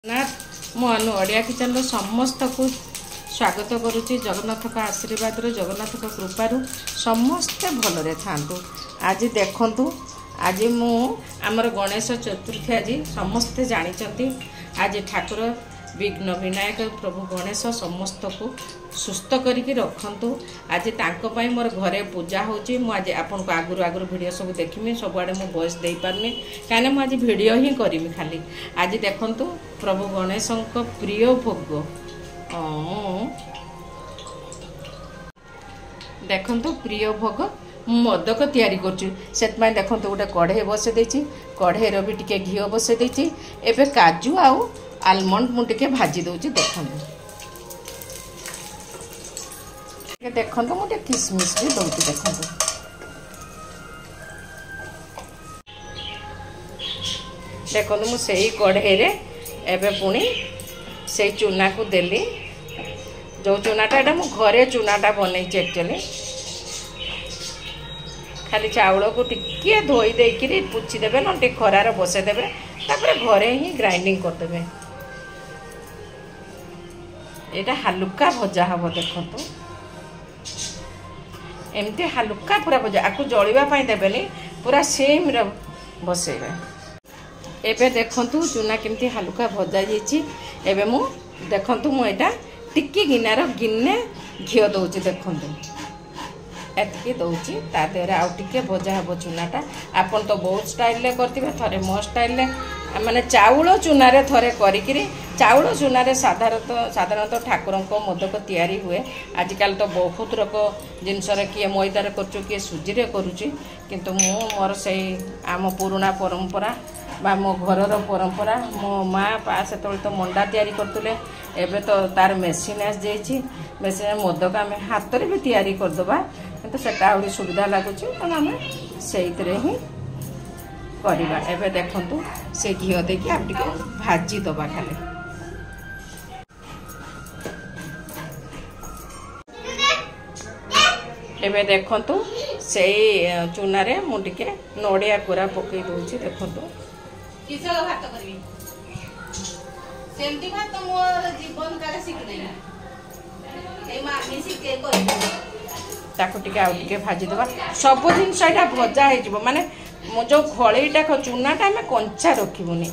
ना मु ओडिया किचन समस्त को स्वागत करुच्ची। जगन्नाथ का आशीर्वाद जगन्नाथ कृपारू समस्ते भलरे थांतु। आज देखंतु आज मु आमर गणेश चतुर्थी आज समस्ते जानी। आज ठाकुर विघ्न विनायक प्रभु गणेश समस्त को सुस्थ करिकी रखंतु। आज तांको पई मोर घरे पूजा होची। मु आज आपन को आगुरु वीडियो सब देखिमी, सब आडे मु वॉइस दे पारनी काने मु आज वीडियो ही करिमी खाली। आज देखंतु प्रभु गणेशंक प्रिय भोग देखंतु प्रिय भोग मोदक तैयारी करछु। सेतमाय देखंतु गोटे कढ़े बसे देछि, कढ़ेर भी टिके घिओ बसे देछि। एबे काजू आउ आलमंड मु टिके भाजी दउछि। देखंतु मु टिके किसमिस भी दउछि। देखंतु मु सेही कढ़े रे एबे पुणी से चूना को देली। जो चूनाटा एटा मु घरे चूनाटा बनैछि। एक्चुअली खाली चाउल को टिके धोई देकिरी पुछि देबे न टिके खरार बसे देबे, तापर घरे ही ग्राइंडिंग कर देबे। एटा हलुका भजा हबो। देखंतु एमती हलुका पूरा भजा, आकु जळिबा पई देबेनी, पूरा सेम रे बसेबे। एबे देखंतु चूना केमती हलुका भजा जाईछि। एबे मु देखंतु मु एटा टिक्की गिनार गिन्ने घिओ दउछि। देखंतु एतकी दउछि, ता देरे आउ टिके भजा हबो चूनाटा। आपन तो बहुत स्टाइल ले करथिबे, थरे मो स्टाइल ले माने चाउल चूना रे थरे करिकिरी। चाउल चूना रे साधारणतः ठाकुरंको मोदक तैयारी हुए। आजकल तो बहुत रक जिनस किए मैदार करछु, किए सुजी रे करूछि, किंतु मु मोर सेही आम पुराना परंपरा बा मो घरर परंपरा। मो माँ पा से तो मंडा तैयारी करतले, एबे तो तार मेसीन आस जाइछि। मेसीन मोदक आम हाथ रे भी तैयारी कर दबा, किंतु सेटा आउरी सुविधा लागुछि, तो आम सेइतरे ही करिबा। एबे देखंतु से घिओ देकी आप टिके भाजी दबा खाली। एबे देखंतु से चूना रे मु टिके नडिया कोरा पकई दोछि। देखंतु किसर भात करबी सेमती भात मो जीवन काले सिख देला। ए मामी सिखे करबी ताको टिके आउ टिके भाजी दबा। सब जिनस एटा भजा हे जिवो, माने मो जो खळीटा चूनाटा हमें कंचा रखिबुनी।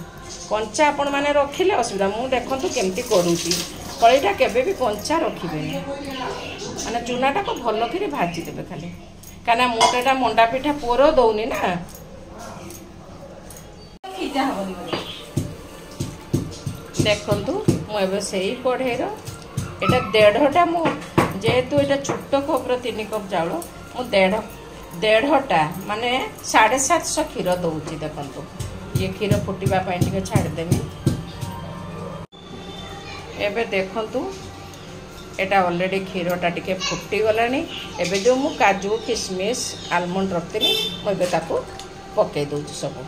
कंचा आपण माने रखिले असुविधा। मु देखंतु केमती करूची, खळीटा केबे भी कंचा रखिबेनी। माने चूनाटा को भलो करी भाजी देबे खाली, काना मोटेटा मंडा पिठा पोरो दउनी ना। खिजा हबनी। देखंतु मु एबे सेही कढ़ेर एटा 1.5टा मु जेहेतु एटा छोट कप 3 कप चाउल मु 1.5टा माने 750 क्षीर दउची। देखंतु ये क्षीर फुटिबा पई टिके छाड़ देमी। एबे देखंतु एटा ऑलरेडी क्षीरटा टिके फुटी गलानी। एबे जो मु काजू किशमिश आलमंड रखतनी मु एबे ताको पके दउची सब।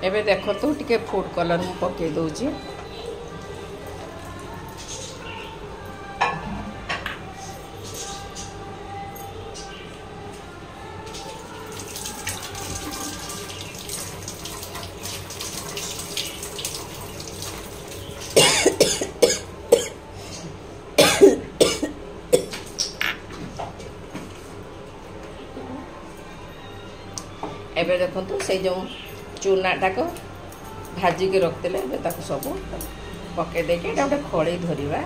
एबे देखंतु टिके फूड कलर मु पके दउची। एबे देखंतु से जो चूनाटा को भाजी के रखते सब पके देके गोटे खड़ी धरवा।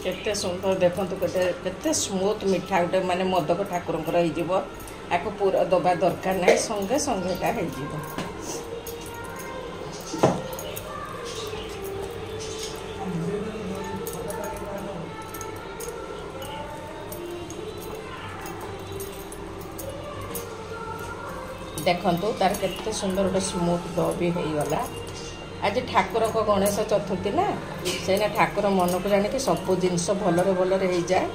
केते सुंदर देखंतु केते स्मूथ मिठा गोटे माने मोदक ठाकुरंकर हो जिवो। आको पूरा दबा दरकार नहीं, संगे संगे का हो जिवो। देखंतु तार केते सुंदर गोटे स्मूथ दो भी हो गला। आज ठाकुर को गणेश चतुर्थी ना से ठाकुर मन को जानिक सब जिनस भलरे भलरे हो जाए।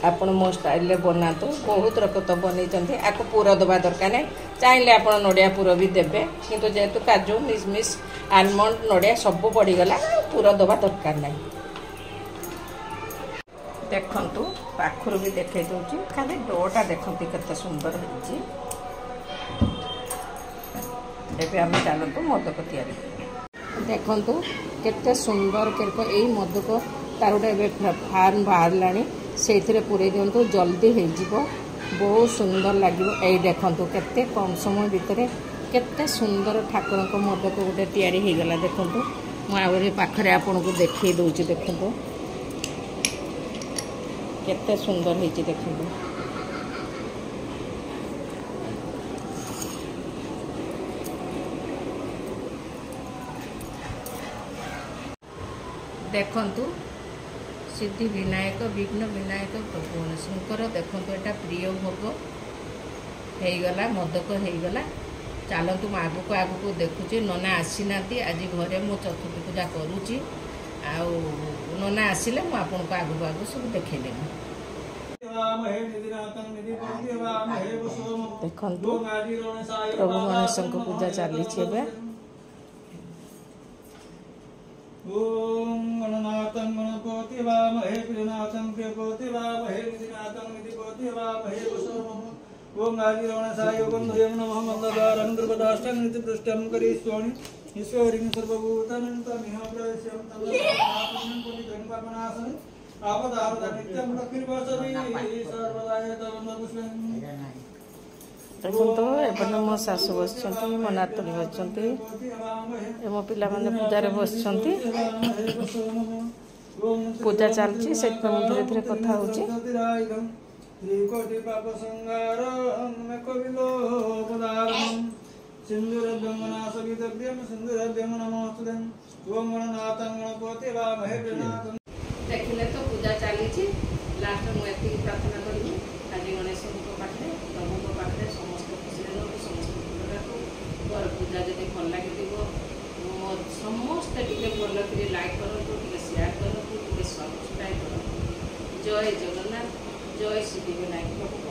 आपण मो स्टाइल बनातु बहुत रकत बनई आपको पुर दबा दरकार नहीं चाहिए आप नड़िया पुर भी देवे किंतु जेहेतु काजू किशमिश आलमंड नड़िया सब पड़गला पुर दबा दरकार नहीं। देखंतु पाखर भी देखे दूची खाली डोटा देखते केते सुंदर होइछि। एबे आम चलतु मोदक तैयारी देखंतु केते सुंदर केरको एई मोदक तार गोटे फार्म बाहरलानी से पूरे दिंतु जल्दी हो बहुत सुंदर लगे। यही देखंतु केते कम समय भितर केते सुंदर ठाकुर को मोदक गोटे तैयारी हो गला। देखंतु मुझे पाखरे आपन को देखई दउछि देखंतु केते सुंदर होइछि देखंतु। देखंतु सिद्धि विनायक विघ्न विनायक प्रभु गणेशंकर देखंतु एटा प्रिय भोग होईगला मोदक होईगला। चलतु मु आगु आगु देखुची नना आसी नाती आज घरे मु चतुर्थी पूजा करूची आउ नना आसिले मु आपन को आगु आगु सब देखैदेबी। देखंतु प्रभु गणेशंकर पूजा चली छे। ओम गणनाथं गणपति वामहे प्रियनाथं प्रियपति वामहे निधिनाथं निधिपति वामहे वसुमः। ओम आदिगणेशाय बन्धुयं नमः मंगलारं द्रुपदाष्टं नित्यदृष्टं करीश्वरि ईश्वरिं सर्वभूतानां तमिह प्रवेश्यं तमस्तं पुनितं पापनाशनं आपदार्थ नित्यं लक्ष्मीवासवी सर्वदाय तवन्दपुष्पं। देखो एपटे मो शाशु बस मो नातुणी बस मो पिला माने पूजा बस पूजा चलती से धीरे धीरे कथा हो देखिले तो पूजा चली लास्ट मुझे प्रार्थना करी आज गणेश पाखे प्रभु पाखे समस्त खुशी समस्त पूजा जब भल लगे समस्ते भल कर लाइक करूँ शेयर करूँ सब्सक्राइब करूँ। जय जगन्नाथ जय सिद्धि विनायक प्रभु।